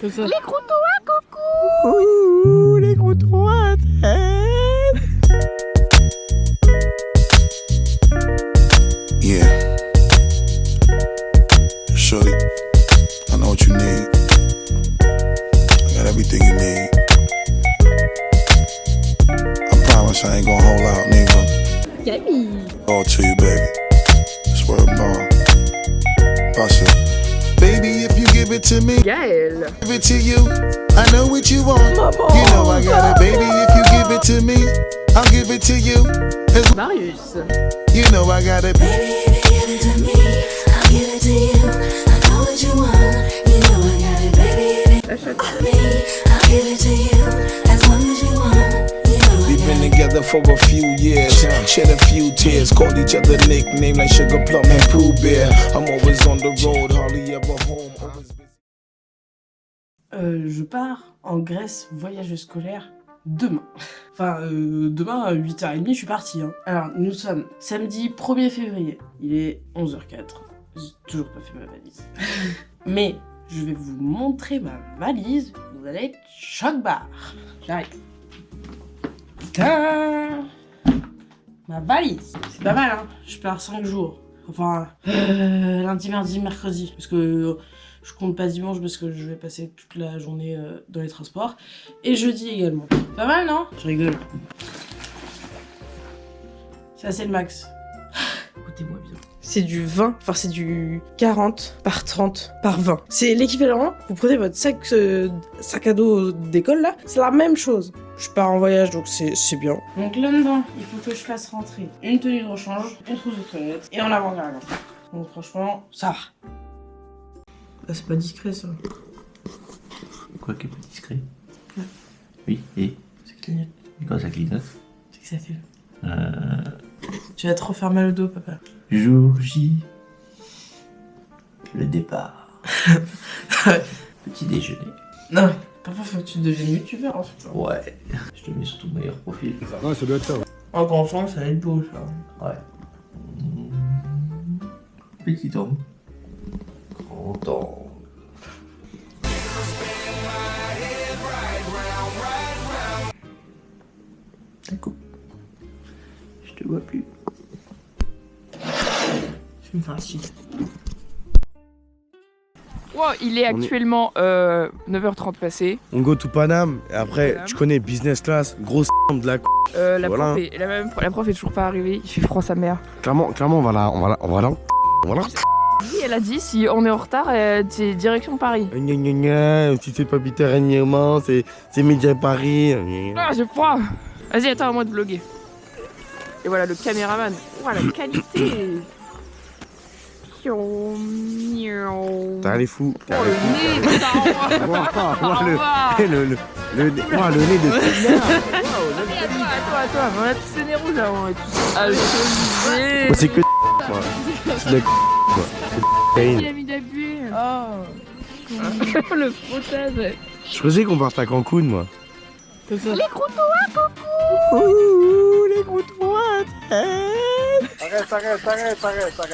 Comme ça. Les croutons à coucou. Ouh, les croutons à tête. Yeah. Shorty, I know what you need. I got everything you need. I promise I ain't gonna hold out, nigga. Camille. All to you, baby. Swear bond. Bust it. Baby, if you give it to me, Gaël. give it to you. I know what you want. You know I got it, baby. If you give it to me, I'll give it to you. Marius. You know I got it. Baby, if you give it to me, I'll give it to you. I know what you want, you know I got it. Baby, if you give me, I'll give it to you. As long as you want, you know I We've got been it. together for a few years, shed a few tears, called each other nicknames like Sugar Plum and Pooh Bear. I'm always on the road, hardly ever home, always busy. Je pars en Grèce, voyage scolaire, demain. Enfin, demain à 8h30, je suis partie. Hein. Alors, nous sommes samedi 1er février. Il est 11h04. J'ai toujours pas fait ma valise. Mais je vais vous montrer ma valise. Vous allez être choc-barre. J'arrive. Putain, ma valise. C'est pas mal, hein. Je pars 5 jours. Enfin, lundi, mardi, mercredi. Parce que je compte pas dimanche parce que je vais passer toute la journée dans les transports. Et jeudi également. Pas mal, non? Je rigole. Ça, c'est le max. Écoutez-moi bien. C'est du 20, enfin c'est du 40 par 30 par 20. C'est l'équivalent, vous prenez votre sac à dos d'école là, c'est la même chose. Je pars en voyage donc c'est bien. Donc là-dedans, il faut que je fasse rentrer une tenue de rechange, une trousse de toilette et en avant-garde. Donc franchement, ça va. Là c'est pas discret ça. Quoi qui est pas discret? Ouais. Oui, et Ça clignote. quand ça clignote? C'est que ça fait. Tu vas trop faire mal au dos, papa. Jour J, le départ, petit déjeuner. Non, mais papa, faut que tu deviennes youtubeur en fait. Ouais, je te mets sur ton meilleur profil. Ouais, ça doit être ça. En grand fond, ça va être beau ça. Ouais. Petit homme. Grand homme. Coucou. Je te vois plus. Je vais me faire un style. Wow, il est actuellement 9h30 passé. On go to Paname, et après, Paname. tu connais business class, grosse de la La, Voilà. prof est toujours pas arrivée. Il fait froid sa mère. Clairement, on va là. Oui, elle a dit si on est en retard, c'est direction Paris. Gna gna gna, si c'est pas Méditerranéen, c'est Média Paris. Ah, j'ai froid. Vas-y, attends, à moi de vlogger. Et voilà le caméraman. Ouah, la qualité. T'as les fous. Oh, le nez, putain, au revoir. Le nez de Attends, on a tous les nez rouges là, on est tous alcoolisés. C'est que moi. C'est de la quoi. Il a mis d'abus. Oh. Le frottage. Je faisais qu'on parte à Cancun, moi. Comme ça. Les croutons à coucou. Ouh, les croutons à tête.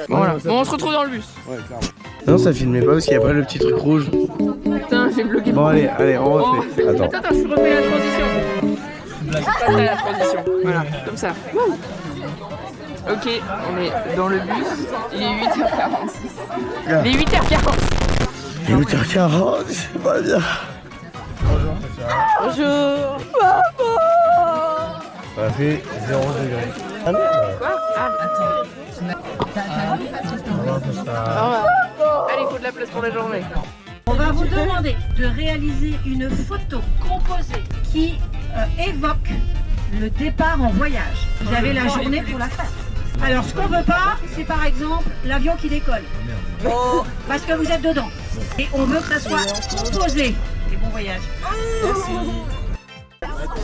Voilà, bon, on se retrouve dans le bus. Ouais, clairement. Non, ça filmait pas parce qu'il y a pas le petit truc rouge. Putain, j'ai bloqué. Bon, allez, on refait. Attends. Attends, je refais la transition. Je refais la transition. Voilà, comme ça. Ok, on est dans le bus. Il est 8h46. Il est 8h40. Il est 8h40, c'est pas bien. Bonjour. Ça fait 0 degré. Ah merde. Quoi? Ah, attends. Allez, il faut de la place pour la journée. On va vous demander de réaliser une photo composée qui évoque le départ en voyage. Vous avez la journée pour la faire. Alors, ce qu'on veut pas, c'est par exemple l'avion qui décolle. Parce que vous êtes dedans. Et on veut que ça soit composé. Et bon voyage.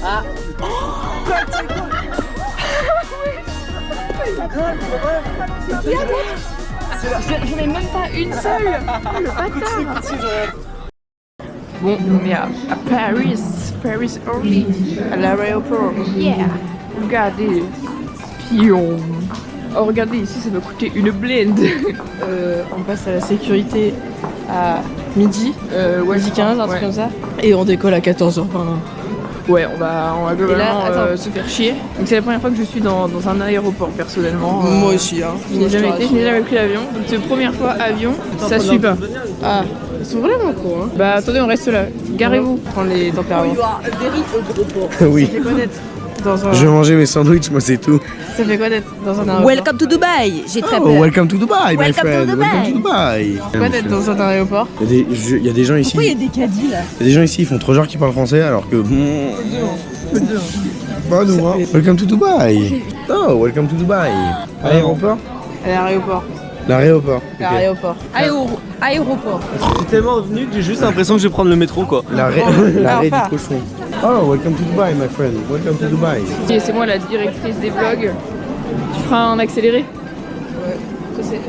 Ah. J'en ai même pas une seule. Le bâtard. Bon, on est à Paris only, à l'aéroport. Yeah. Regardez, pion. Oh, regardez, ici, ça va coûter une blinde. On passe à la sécurité à midi, Ouais, midi 15, un truc ouais. comme ça. Et on décolle à 14h. Ouais, on va globalement attends. se faire chier. Donc c'est la première fois que je suis dans un aéroport personnellement. Moi aussi, hein. Je n'ai jamais été, je n'ai jamais pris l'avion. Donc c'est la première fois avion, ça suit pas. Ah, ils sont vraiment cons, hein. Bah attendez, on reste là. Garez-vous. Prendre les tempéraments. Oui. Ça fait quoi d'être dans un... Je vais manger mes sandwichs, moi c'est tout. Ça fait quoi d'être dans un aéroport? Welcome to Dubai. J'ai très Oh, peur. welcome to Dubai, my Welcome to friend. Dubai. Welcome to Dubai. Quoi d'être dans un aéroport? Il y a des gens ici. Pourquoi il y a des caddies là? Il y a des gens ici, ils font trop genre qu'ils parlent français alors que. Bah nous, hein. Welcome to Dubai. Oh, welcome to Dubai. Aéroport. À l'aéroport. L'aéroport. ok. L'aéroport. Aéroport. J'ai tellement venu que j'ai juste l'impression que je vais prendre le métro quoi. L'arrêt du pas. cochon. Oh, welcome to Dubai, my friend. Welcome to Dubai. Et c'est moi la directrice des vlogs. Tu feras un accéléré? Ça, c'est...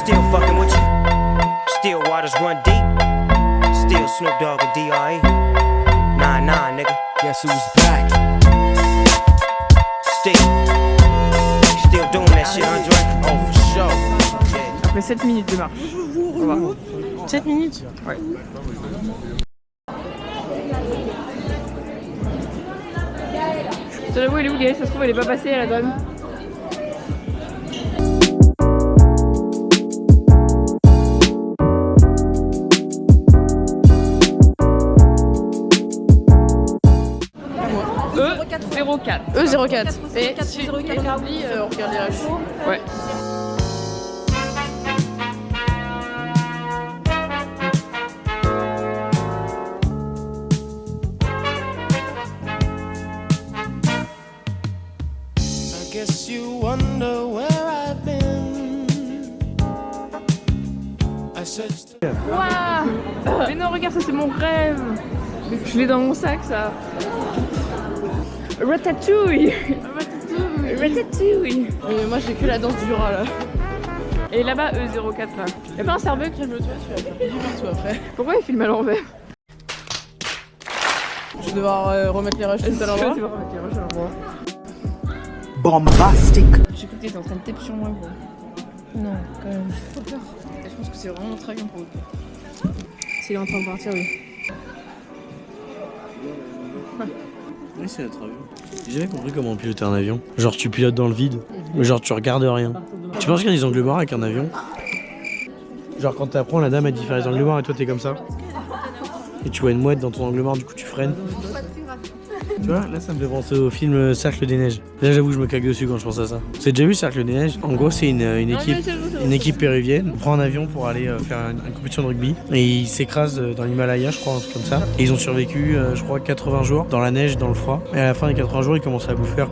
Still fucking with you. Still waters run deep. Still Snoop Dogg and D.R.E. Nah, nigga. Guess who's back? Still doing that shit, Andre? Oh, for sure. Après 7 minutes de marche. On va. 7 minutes? Ouais. J'avoue, elle est où, Gaëlle? Ça se trouve, elle est pas passée à la donne. E04. E04. Et 04, si 04, on oublie, on regarde les rushs. Ouais. I guess you wonder where I've been. I searched. Waouh! Mais non, regarde, ça c'est mon rêve! Je l'ai dans mon sac, ça! Ratatouille! Ratatouille! Mais moi j'ai que la danse du rat là. Et là-bas, E04 là. Y'a pas un Starbucks? Calme-toi, tu vas faire pipi partout après. Pourquoi il filme à l'envers? Je vais devoir remettre les rushs tout à l'endroit. Bombastic. J'ai cru que t'étais en train de taper sur moi, gros. Non, quand même. Trop peur. Je pense que c'est vraiment très bien pour eux. S'il est en train de partir, oui. Oui, c'est notre avion. J'ai jamais compris comment piloter un avion. Genre, tu pilotes dans le vide, mais genre, tu regardes rien. Tu penses qu'il y a des angles morts avec un avion? Genre, quand t'apprends, la dame a dit faire les angles morts et toi, t'es comme ça. Et tu vois une mouette dans ton angle mort, du coup, tu freines. Tu vois, là ça me fait penser au film Cercle des Neiges. Là j'avoue je me cague dessus quand je pense à ça. Vous avez déjà vu Cercle des Neiges? En gros c'est une équipe péruvienne. On prend un avion pour aller faire une compétition de rugby. Et ils s'écrasent dans l'Himalaya je crois, un truc comme ça. Et ils ont survécu je crois 80 jours dans la neige, dans le froid. Et à la fin des 80 jours ils commencent à bouffer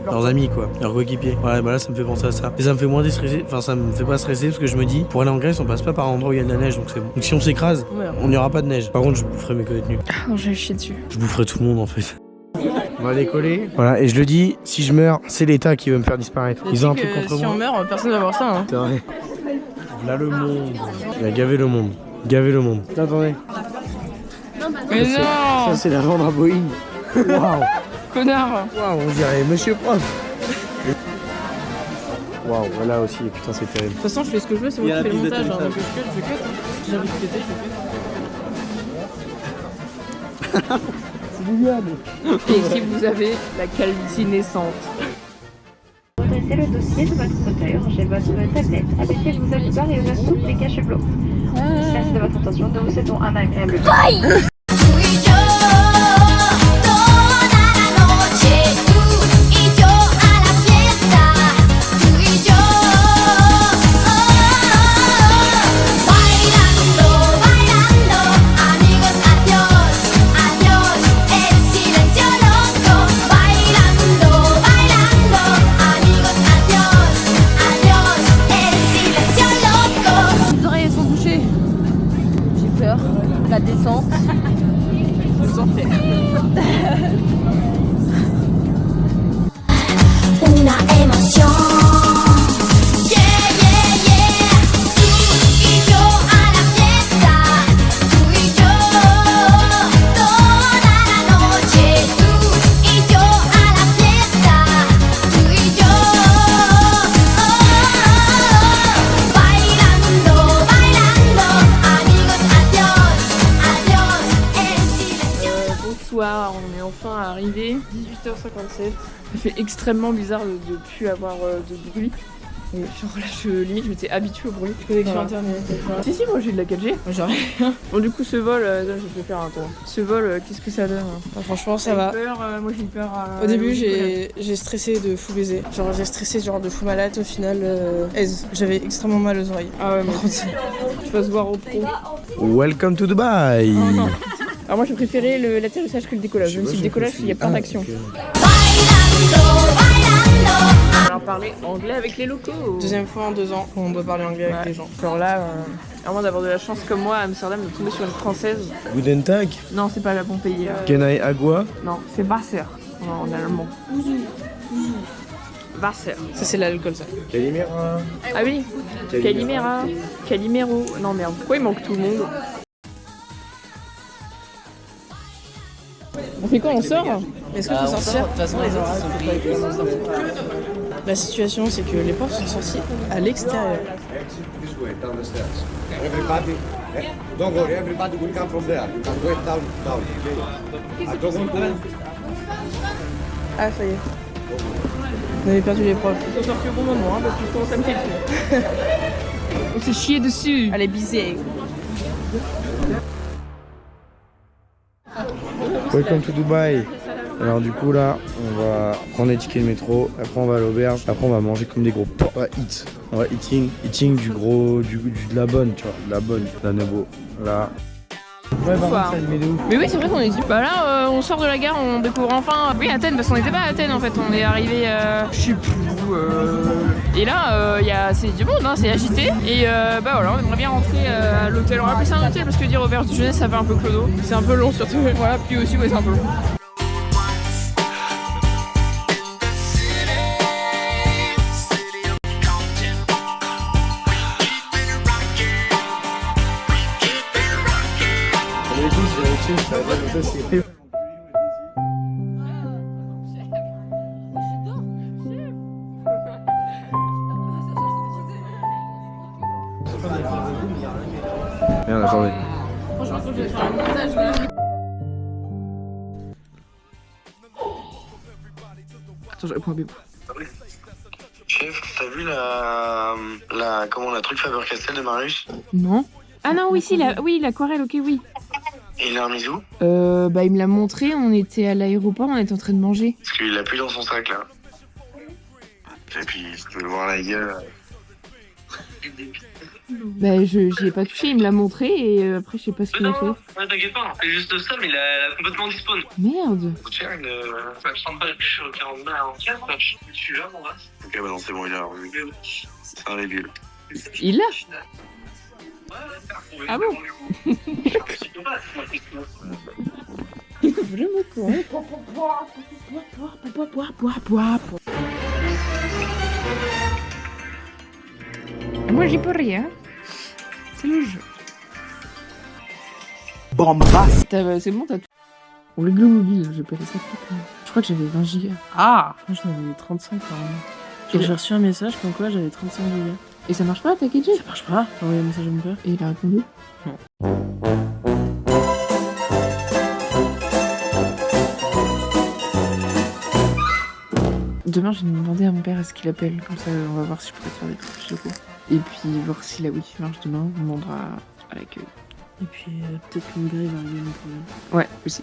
leurs amis quoi, leurs coéquipiers. Ouais bah là ça me fait penser à ça. Et ça me fait moins déstresser, enfin ça me fait pas stresser parce que je me dis pour aller en Grèce on passe pas par un endroit où il y a de la neige donc c'est bon. Donc si on s'écrase, on n'y aura pas de neige. Par contre je boufferai mes co-détenus. Oh j'ai chié dessus. Je boufferai tout le monde en fait. On va décoller. Voilà et je le dis, si je meurs, c'est l'État qui veut me faire disparaître. Ils ont un truc contre si moi. on meurt, personne va voir ça. Hein. C'est vrai. Là le monde. Il a gavé le monde. Gavé le monde. Attendez. Mais non! Ça c'est la vendre à Boeing. Waouh. Connard! Waouh, on dirait Monsieur Prof. Waouh, voilà aussi, putain c'est terrible. De toute façon, je fais ce que je veux, c'est moi qui fais le montage. Hein, donc je cut. Hein. Si j'ai envie de péter, je cut. C'est génial. Et ici vous avez la calvitie naissante. Redressez le dossier de votre fauteuil, rangez votre tablette, abaissez vos abritoires et ouvrez tous les caches-blocs. Merci de votre attention, nous vous souhaitons un agréable week-end. 18h57. Ça fait extrêmement bizarre de plus avoir de bruit. Et genre là, limite, je m'étais habituée au bruit. Connexion Voilà. internet. Si, moi j'ai de la 4G. Moi j'ai rien. Bon, du coup, ce vol, je vais faire un tour. Ce vol, qu'est-ce que ça donne Franchement, ça va. Peur, moi j'ai eu peur à... Au début, j'ai stressé de fou baiser. Genre, j'ai stressé genre de fou malade. Au final, aise. J'avais extrêmement mal aux oreilles. Ah ouais, mais tu vas se voir au pro. Welcome to Dubai. Oh non. Alors moi j'ai préféré l'atterrissage que le décollage. Même si le décollage, il y a plein d'actions. On va parler anglais avec les locaux. Deuxième fois en 2 ans qu'on doit parler anglais avec les gens. Genre là, à moins d'avoir de la chance comme moi à Amsterdam de tomber sur une française. Guten Tag. Non, c'est pas la Pompéi. Kenai Agua. Non, c'est Wasser en allemand. Wasser. Ça, c'est l'alcool, ça. Calimera. Ah oui, Calimera. Calimero. Non merde, pourquoi il manque tout le monde? On fait quoi, on sort? Est-ce qu'on peut sortir? De toute façon, les autres, la situation, c'est que les portes sont sorties à l'extérieur. Everybody, don't worry, everybody will come from there. You can go down. I don't want to... Ah, ça y est. On avait perdu les profs. Ils sont sortis au bon moment, parce qu'ils commencent à me pied. On s'est chié dessus. Allez, bisous. Welcome to Dubai. Alors du coup là, on va prendre les tickets de métro, après on va à l'auberge, après on va manger comme des gros eat. On va eating de la bonne, tu vois, de la bonne, la nebo. Là. Ouais, par contre, ça met de ouf. Mais oui, c'est vrai qu'on est dit. Bah là, on sort de la gare, on découvre enfin. Oui, Athènes, parce qu'on n'était pas à Athènes en fait. On est arrivé, je sais plus où. Et là, c'est du monde, hein, c'est agité. Et bah voilà, on aimerait bien rentrer à l'hôtel. On va appeler ça un hôtel parce que dire auberge de jeunesse, ça fait un peu clodo. C'est un peu long surtout. Voilà, puis aussi, ouais, c'est un peu long. Merde, attendez. Franchement, faut que je fasse un montage là. Attends, j'aurais pris un bébé. Chef, t'as vu la truc Faber-Castell de Marius? Non. Ah non, oui, si, l'aquarelle, ok, oui. Et il l'a remis où? Bah, il me l'a montré, on était à l'aéroport, on était en train de manger. Parce qu'il l'a plus dans son sac là. Et puis, tu veux le voir la gueule. Bah, j'y ai pas touché, il me l'a montré et après, je sais pas ce qu'il a fait. Non, t'inquiète pas, c'est juste ça, mais il a complètement dispawn. Merde. Tiens, je prends pas la plus 40 balles en 4, je suis là, mon reste. Ok, bah non, c'est bon, il a revu. C'est un débile. Il l'a? Ah bon? Vraiment quoi? Moi j'y peux rien. C'est le jeu. Bombast. C'est bon, t'as tout. Pour le mobile, je paierai ça plus. Je crois que j'avais 20 gigas. Ah! Moi j'en avais 35 quand même. J'ai reçu un message comme quoi j'avais 35 gigas. Et ça marche pas, ta 4G? Ça marche pas. J'ai envoyé un message à mon père. Et il a répondu? Non. Demain, je vais demander à mon père à ce qu'il appelle. Comme ça, on va voir si je pourrais faire des trucs locaux. Et puis, voir si la wifi marche demain. On demandera à l'accueil. Et puis, peut-être que mon père il va arriver à mon problème. Ouais, aussi.